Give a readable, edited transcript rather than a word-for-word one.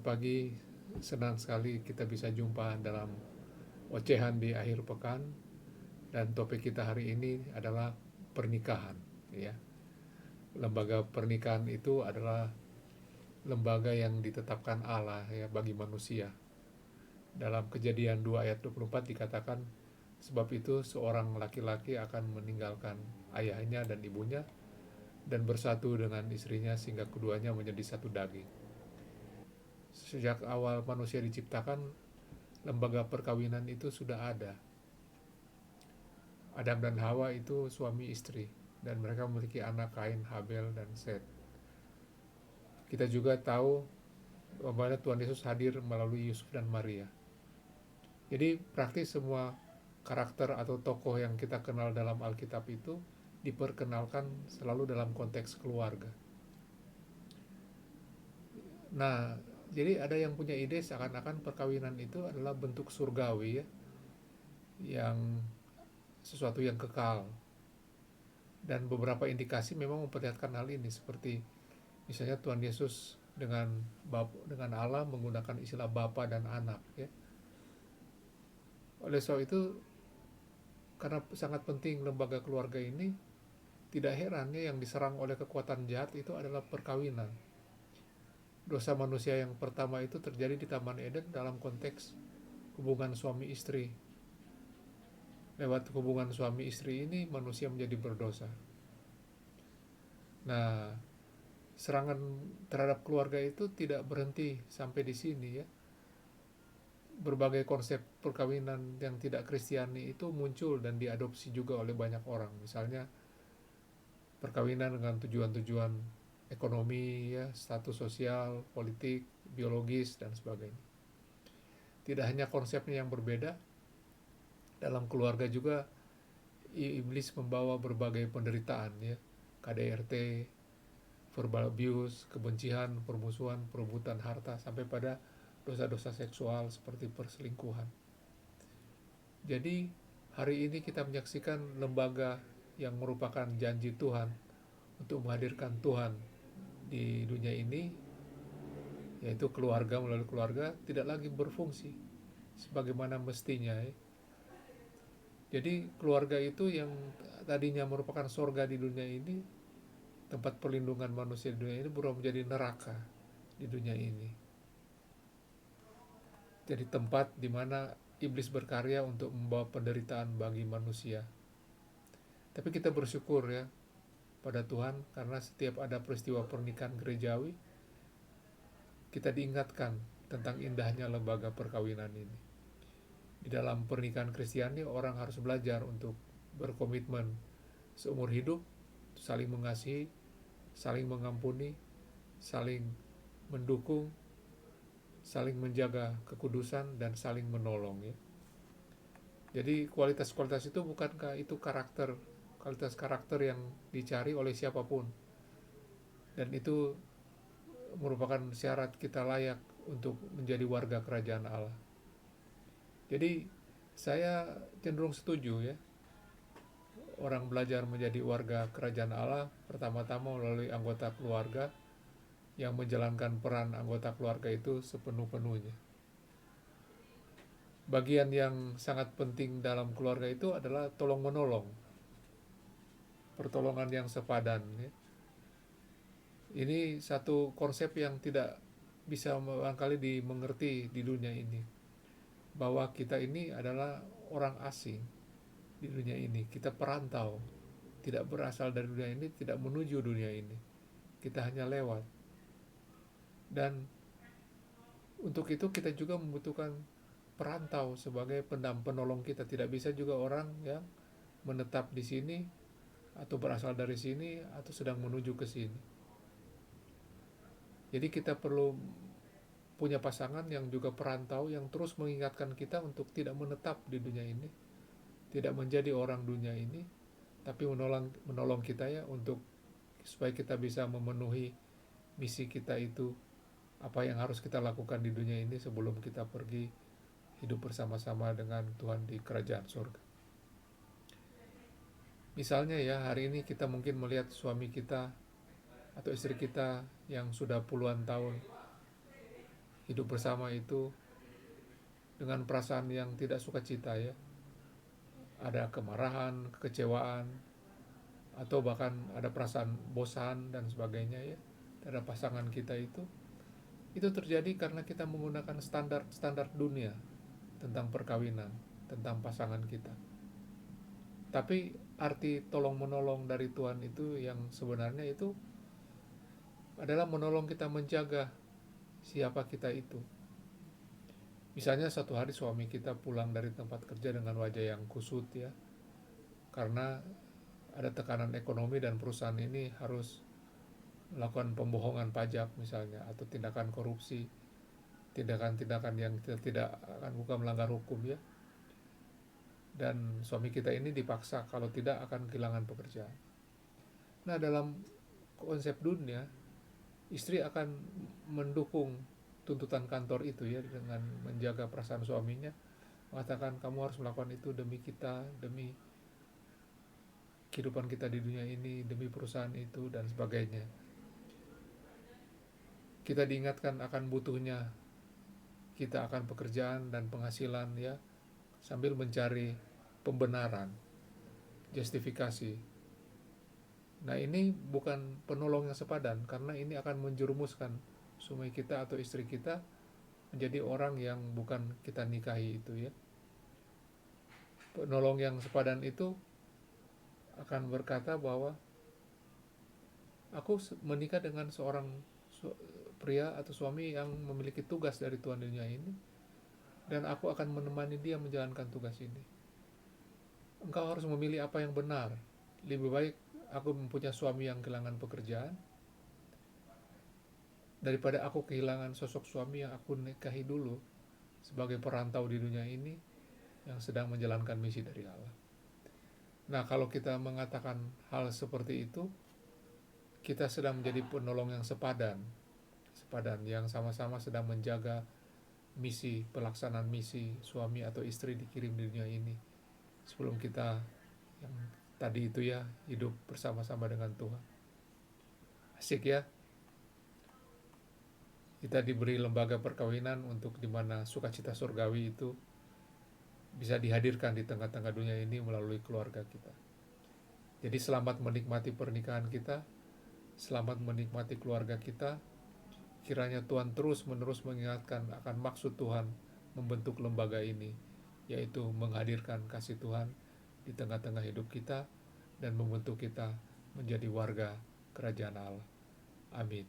pagi, senang sekali kita bisa jumpa dalam ocehan di akhir pekan. Dan topik kita hari ini adalah pernikahan, ya. Lembaga pernikahan itu adalah lembaga yang ditetapkan Allah ya bagi manusia. Dalam Kejadian 2 ayat 24 dikatakan, sebab itu seorang laki-laki akan meninggalkan ayahnya dan ibunya dan bersatu dengan istrinya sehingga keduanya menjadi satu daging. Sejak awal manusia diciptakan, lembaga perkawinan itu sudah ada. Adam dan Hawa itu suami istri, dan mereka memiliki anak Kain, Habel, dan Set. Kita juga tahu bahwa Tuhan Yesus hadir melalui Yusuf dan Maria. Jadi praktis semua karakter atau tokoh yang kita kenal dalam Alkitab itu diperkenalkan selalu dalam konteks keluarga. Nah, jadi ada yang punya ide seakan-akan perkawinan itu adalah bentuk surgawi ya, yang sesuatu yang kekal. Dan beberapa indikasi memang memperlihatkan hal ini, seperti misalnya Tuhan Yesus dengan Allah menggunakan istilah Bapa dan Anak ya. Oleh sebab itu, karena sangat penting lembaga keluarga ini, tidak heran ya yang diserang oleh kekuatan jahat itu adalah perkawinan. Dosa manusia yang pertama itu terjadi di Taman Eden dalam konteks hubungan suami istri. Lewat hubungan suami istri ini manusia menjadi berdosa. Nah, serangan terhadap keluarga itu tidak berhenti sampai di sini ya. Berbagai konsep perkawinan yang tidak Kristiani itu muncul dan diadopsi juga oleh banyak orang. Misalnya perkawinan dengan tujuan-tujuan ekonomi ya, status sosial, politik, biologis dan sebagainya. Tidak hanya konsepnya yang berbeda, dalam keluarga juga iblis membawa berbagai penderitaan ya, KDRT, verbal abuse, kebencian, permusuhan, perebutan harta, sampai pada dosa-dosa seksual seperti perselingkuhan. Jadi hari ini kita menyaksikan lembaga yang merupakan janji Tuhan untuk menghadirkan Tuhan di dunia ini, yaitu keluarga, melalui keluarga tidak lagi berfungsi sebagaimana mestinya ya. Jadi keluarga itu yang tadinya merupakan sorga di dunia ini, tempat perlindungan manusia di dunia ini, berubah menjadi neraka di dunia ini. Jadi tempat di mana iblis berkarya untuk membawa penderitaan bagi manusia. Tapi kita bersyukur ya pada Tuhan, karena setiap ada peristiwa pernikahan gerejawi, kita diingatkan tentang indahnya lembaga perkawinan ini. Di dalam pernikahan Kristiani, orang harus belajar untuk berkomitmen seumur hidup, saling mengasihi, saling mengampuni, saling mendukung, saling menjaga kekudusan, dan saling menolong ya. Jadi kualitas-kualitas itu bukankah itu kualitas karakter yang dicari oleh siapapun, dan itu merupakan syarat kita layak untuk menjadi warga kerajaan Allah. Jadi saya cenderung setuju ya, orang belajar menjadi warga kerajaan Allah pertama-tama melalui anggota keluarga yang menjalankan peran anggota keluarga itu sepenuh-penuhnya. Bagian yang sangat penting dalam keluarga itu adalah tolong-menolong, pertolongan yang sepadan ya. Ini satu konsep yang tidak bisa barangkali dimengerti di dunia ini, bahwa kita ini adalah orang asing di dunia ini. Kita perantau, tidak berasal dari dunia ini, tidak menuju dunia ini. Kita hanya lewat. Dan untuk itu kita juga membutuhkan perantau sebagai penolong kita. Tidak bisa juga orang yang menetap di sini atau berasal dari sini atau sedang menuju ke sini. Jadi kita perlu punya pasangan yang juga perantau, yang terus mengingatkan kita untuk tidak menetap di dunia ini, tidak menjadi orang dunia ini, tapi menolong kita ya, untuk supaya kita bisa memenuhi misi kita itu, apa yang harus kita lakukan di dunia ini sebelum kita pergi hidup bersama-sama dengan Tuhan di kerajaan surga. Misalnya ya, hari ini kita mungkin melihat suami kita atau istri kita yang sudah puluhan tahun hidup bersama itu dengan perasaan yang tidak sukacita ya. Ada kemarahan, kekecewaan, atau bahkan ada perasaan bosan dan sebagainya ya terhadap pasangan kita itu terjadi karena kita menggunakan standar dunia tentang perkawinan, tentang pasangan kita. Tapi arti tolong menolong dari Tuhan itu yang sebenarnya itu adalah menolong kita menjaga siapa kita itu. Misalnya satu hari suami kita pulang dari tempat kerja dengan wajah yang kusut ya, karena ada tekanan ekonomi dan perusahaan ini harus melakukan pembohongan pajak misalnya, atau tindakan korupsi, tindakan-tindakan yang tidak akan bukan melanggar hukum ya. Dan suami kita ini dipaksa, kalau tidak akan kehilangan pekerjaan. Nah, dalam konsep dunia, istri akan mendukung tuntutan kantor itu ya, dengan menjaga perasaan suaminya, mengatakan kamu harus melakukan itu demi kita, demi kehidupan kita di dunia ini, demi perusahaan itu dan sebagainya. Kita diingatkan akan butuhnya kita akan pekerjaan dan penghasilan ya, sambil mencari pembenaran, justifikasi. Nah, ini bukan penolong yang sepadan, karena ini akan menjerumuskan suami kita atau istri kita menjadi orang yang bukan kita nikahi itu ya. Penolong yang sepadan itu akan berkata bahwa aku menikah dengan seorang pria atau suami yang memiliki tugas dari Tuhan di dunia ini, dan aku akan menemani dia menjalankan tugas ini. Engkau harus memilih apa yang benar. Lebih baik aku mempunyai suami yang kehilangan pekerjaan daripada aku kehilangan sosok suami yang aku nikahi dulu sebagai perantau di dunia ini yang sedang menjalankan misi dari Allah. Nah, kalau kita mengatakan hal seperti itu, kita sedang menjadi penolong yang sepadan yang sama-sama sedang menjaga misi, pelaksanaan misi suami atau istri dikirim di dunia ini sebelum kita yang tadi itu ya, hidup bersama-sama dengan Tuhan. Asik ya, kita diberi lembaga perkawinan untuk dimana sukacita surgawi itu bisa dihadirkan di tengah-tengah dunia ini melalui keluarga kita. Jadi selamat menikmati pernikahan kita, selamat menikmati keluarga kita. Kiranya Tuhan terus-menerus mengingatkan akan maksud Tuhan membentuk lembaga ini, yaitu menghadirkan kasih Tuhan di tengah-tengah hidup kita dan membentuk kita menjadi warga kerajaan Allah. Amin.